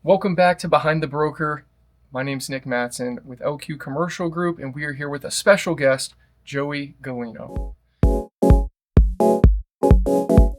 Welcome back to Behind the Broker. My name's Nick Matson with LQ Commercial Group, and we are here with a special guest, Joey Gulino.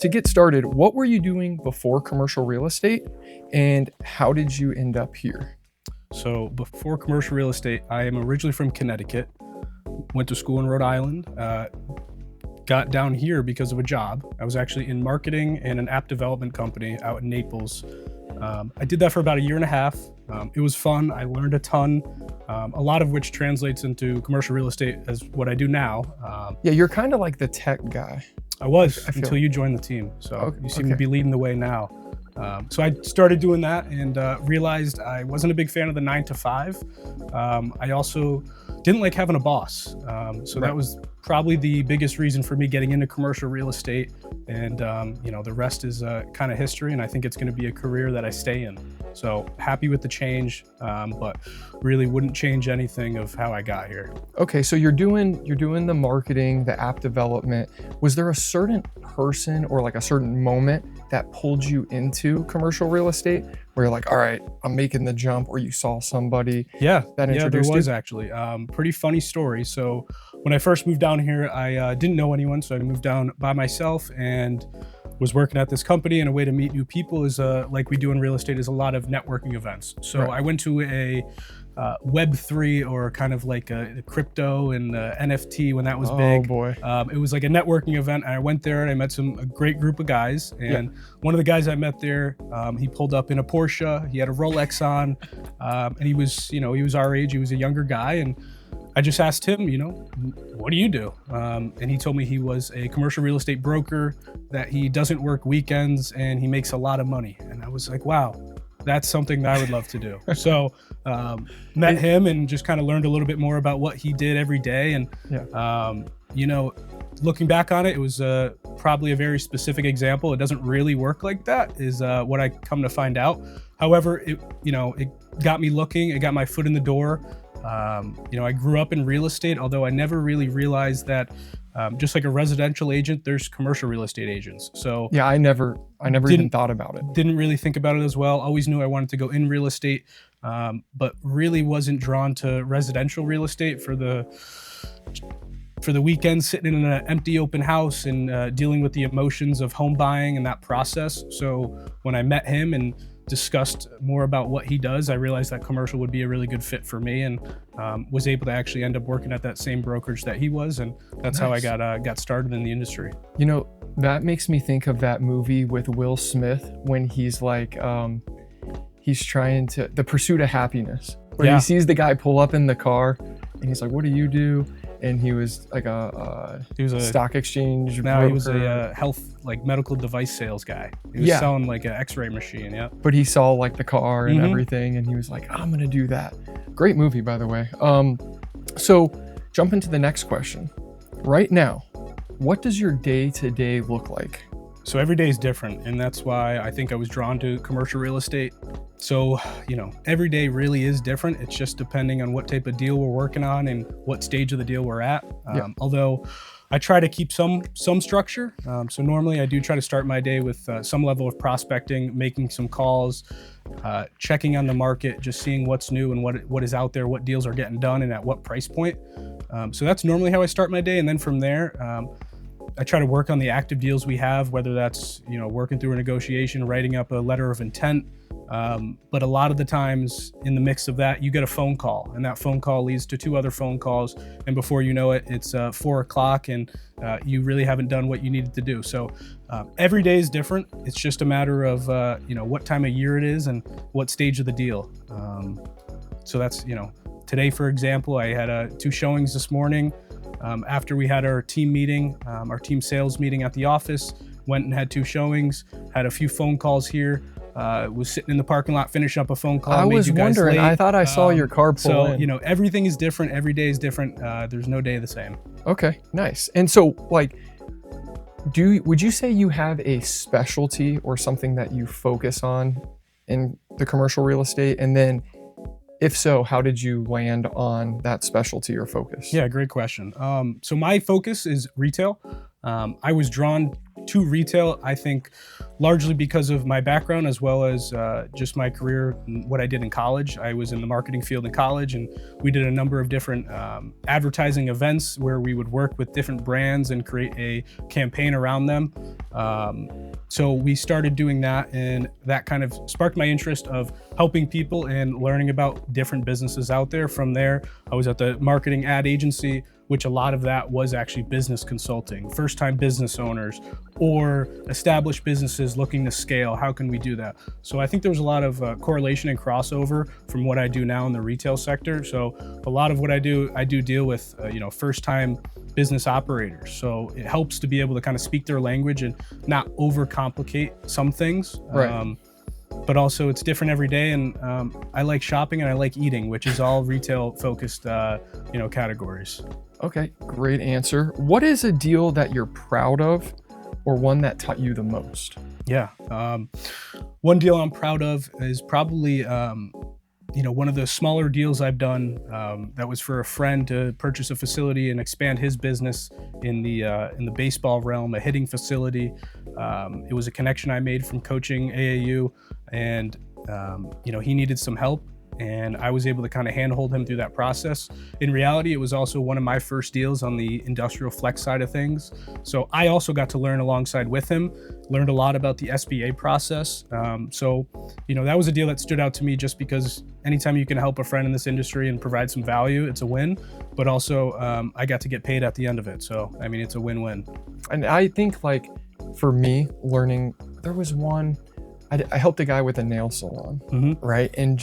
To get started, what were you doing before commercial real estate, and how did you end up here? So before commercial real estate, I am originally from Connecticut, went to school in Rhode Island, got down here because of a job. I was actually in marketing in an app development company out in Naples. I did that for about a year and a half. It was fun. I learned a ton, a lot of which translates into commercial real estate as what I do now. Yeah, you're kind of like the tech guy. I was until you joined the team. So you seem to be leading the way now. So I started doing that and realized I wasn't a big fan of the 9 to 5. I also didn't like having a boss. That was probably the biggest reason for me getting into commercial real estate. And the rest is kind of history. And I think it's going to be a career that I stay in. So happy with the change, but really wouldn't change anything of how I got here. Okay, so you're doing the marketing, the app development. Was there a certain person or like a certain moment that pulled you into commercial real estate where you're like, all right, I'm making the jump, or you saw somebody that introduced there was you? Actually. Pretty funny story. So when I first moved down here, I didn't know anyone. So I moved down by myself and was working at this company, and a way to meet new people is like we do in real estate is a lot of networking events. So I went to a Web3, or kind of like a crypto and NFT when that was big. Oh boy. It was like a networking event. And I went there and I met a great group of guys. And one of the guys I met there, he pulled up in a Porsche. He had a Rolex on, and he was our age. He was a younger guy, and I just asked him, what do you do? And he told me he was a commercial real estate broker, that he doesn't work weekends, and he makes a lot of money. And I was like, wow, that's something that I would love to do. So met him and just kind of learned a little bit more about what he did every day. And, looking back on it, it was probably a very specific example. It doesn't really work like that, is what I come to find out. However, it got me looking. It got my foot in the door. I grew up in real estate, although I never really realized that just like a residential agent, there's commercial real estate agents. So yeah, I never even thought about it. Didn't really think about it as well. Always knew I wanted to go in real estate, but really wasn't drawn to residential real estate for the weekend, sitting in an empty open house and dealing with the emotions of home buying and that process. So when I met him and discussed more about what he does, I realized that commercial would be a really good fit for me, and was able to actually end up working at that same brokerage that he was, and that's how I got started in the industry. That makes me think of that movie with Will Smith when he's like, he's trying to, The Pursuit of Happiness, where he sees the guy pull up in the car, and he's like, what do you do? And he was like a stock exchange broker. He was a health, like medical device sales guy. He was selling like an x-ray machine, But he saw like the car and everything, and he was like, I'm gonna do that. Great movie, by the way. So jump into the next question. Right now, what does your day-to-day look like? So every day is different, and that's why I think I was drawn to commercial real estate. So, every day really is different. It's just depending on what type of deal we're working on and what stage of the deal we're at. Although I try to keep some structure. So normally I do try to start my day with some level of prospecting, making some calls, checking on the market, just seeing what's new and what is out there, what deals are getting done and at what price point. So that's normally how I start my day. And then from there, I try to work on the active deals we have, whether that's, working through a negotiation, writing up a letter of intent. But a lot of the times in the mix of that, you get a phone call, and that phone call leads to 2 other phone calls. And before you know it, it's 4 o'clock and you really haven't done what you needed to do. So every day is different. It's just a matter of, what time of year it is and what stage of the deal. So that's, today, for example, I had 2 showings this morning. After we had our team meeting, our team sales meeting at the office, went and had 2 showings, had a few phone calls here, was sitting in the parking lot, finishing up a phone call. I was wondering, I thought I saw your car pull in. Everything is different. Every day is different. There's no day the same. Okay, nice. And so like, would you say you have a specialty or something that you focus on in the commercial real estate? And then if so, how did you land on that specialty or focus? Yeah, great question. So my focus is retail. I was drawn to retail, I think largely because of my background as well as just my career, what I did in college. I was in the marketing field in college, and we did a number of different advertising events where we would work with different brands and create a campaign around them. So we started doing that, and that kind of sparked my interest of helping people and learning about different businesses out there. From there, I was at the marketing ad agency, which a lot of that was actually business consulting, first-time business owners or established businesses looking to scale. How can we do that? So I think there was a lot of correlation and crossover from what I do now in the retail sector. So a lot of what I do deal with, first-time business operators. So it helps to be able to kind of speak their language and not overcomplicate some things. Right. But also it's different every day, and I like shopping and I like eating, which is all retail focused, categories. Okay, great answer. What is a deal that you're proud of, or one that taught you the most? Yeah, one deal I'm proud of is probably one of the smaller deals I've done. That was for a friend to purchase a facility and expand his business in the baseball realm, a hitting facility. It was a connection I made from coaching AAU, and he needed some help, and I was able to kind of handhold him through that process. In reality, it was also one of my first deals on the industrial flex side of things. So I also got to learn alongside with him, learned a lot about the SBA process. That was a deal that stood out to me just because anytime you can help a friend in this industry and provide some value, it's a win. But also, I got to get paid at the end of it. So, it's a win-win. And I think, for me, learning, there was one, I helped a guy with a nail salon, right? And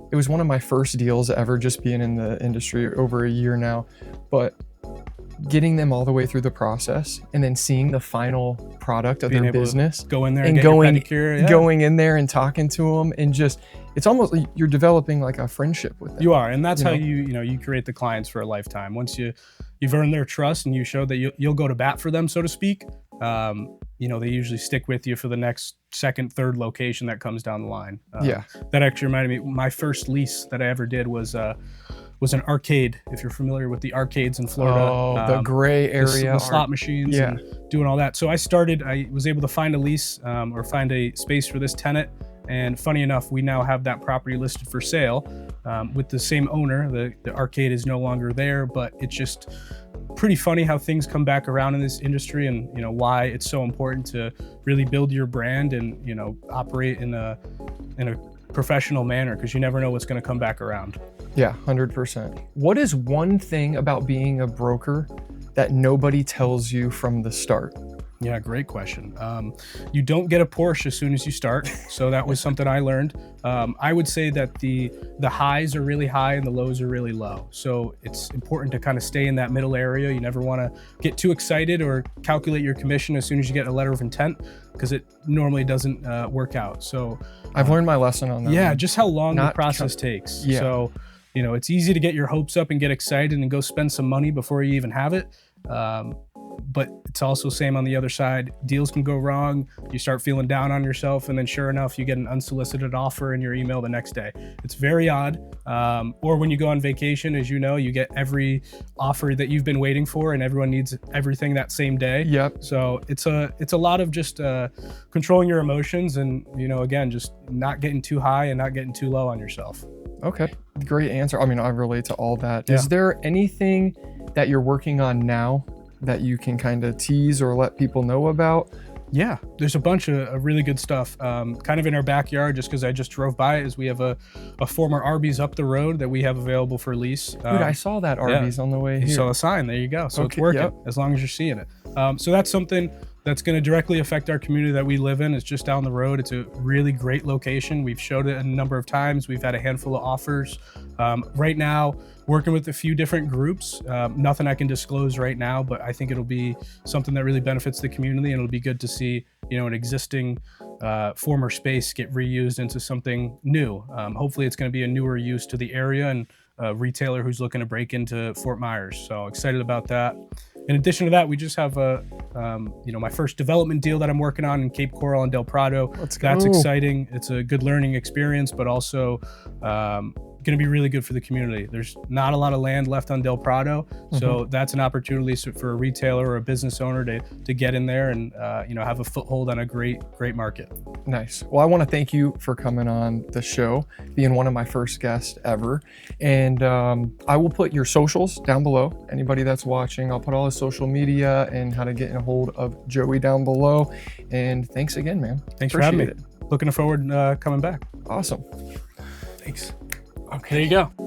it was one of my first deals ever, just being in the industry over a year now, but getting them all the way through the process and then seeing the final product of their business, go in there and going in there and talking to them, and it's almost like you're developing like a friendship with them. You are, and that's how you create the clients for a lifetime. Once you've earned their trust and you show that you'll go to bat for them, so to speak. They usually stick with you for the next second, third location that comes down the line. That actually reminded me, my first lease that I ever did was an arcade. If you're familiar with the arcades in Florida, the gray area, the slot machines, and doing all that. So I was able to find a lease or find a space for this tenant. And funny enough, we now have that property listed for sale with the same owner. The arcade is no longer there, but it's just pretty funny how things come back around in this industry, and why it's so important to really build your brand and operate in a professional manner, because you never know what's going to come back around. Yeah, 100%. What is one thing about being a broker that nobody tells you from the start? Yeah, great question. You don't get a Porsche as soon as you start. So that was something I learned. I would say that the highs are really high and the lows are really low. So it's important to kind of stay in that middle area. You never want to get too excited or calculate your commission as soon as you get a letter of intent, because it normally doesn't work out. So I've learned my lesson on that. Yeah, just how long the process takes. Yeah. So, it's easy to get your hopes up and get excited and go spend some money before you even have it. But it's also same on the other side. Deals can go wrong. You start feeling down on yourself, and then sure enough, you get an unsolicited offer in your email the next day. It's very odd. Or when you go on vacation, as you know, you get every offer that you've been waiting for, and everyone needs everything that same day. Yep. So it's a lot of just controlling your emotions, and again, just not getting too high and not getting too low on yourself. Okay, great answer. I relate to all that. Yeah. Is there anything that you're working on now that you can kind of tease or let people know about? Yeah, there's a bunch of really good stuff kind of in our backyard, just because I just drove by it, is we have a former Arby's up the road that we have available for lease. Dude, I saw that Arby's on the way here. You saw a sign, there you go. So it's working, as long as you're seeing it. So that's something that's going to directly affect our community that we live in. It's just down the road. It's a really great location. We've showed it a number of times. We've had a handful of offers. Right now, working with a few different groups. Nothing I can disclose right now, but I think it'll be something that really benefits the community, and it'll be good to see, an existing former space get reused into something new. Hopefully it's going to be a newer use to the area, and a retailer who's looking to break into Fort Myers. So excited about that. In addition to that, we just have my first development deal that I'm working on in Cape Coral and Del Prado. Let's go. That's exciting. It's a good learning experience, but also going to be really good for the community. There's not a lot of land left on Del Prado, so that's an opportunity for a retailer or a business owner to get in there and have a foothold on a great market. Nice. Well, I want to thank you for coming on the show, being one of my first guests ever. And I will put your socials down below. Anybody that's watching, I'll put all his social media and how to get in a hold of Joey down below. And thanks again, man. Thanks for having me. Looking forward to coming back. Awesome. Thanks. Okay. There you go.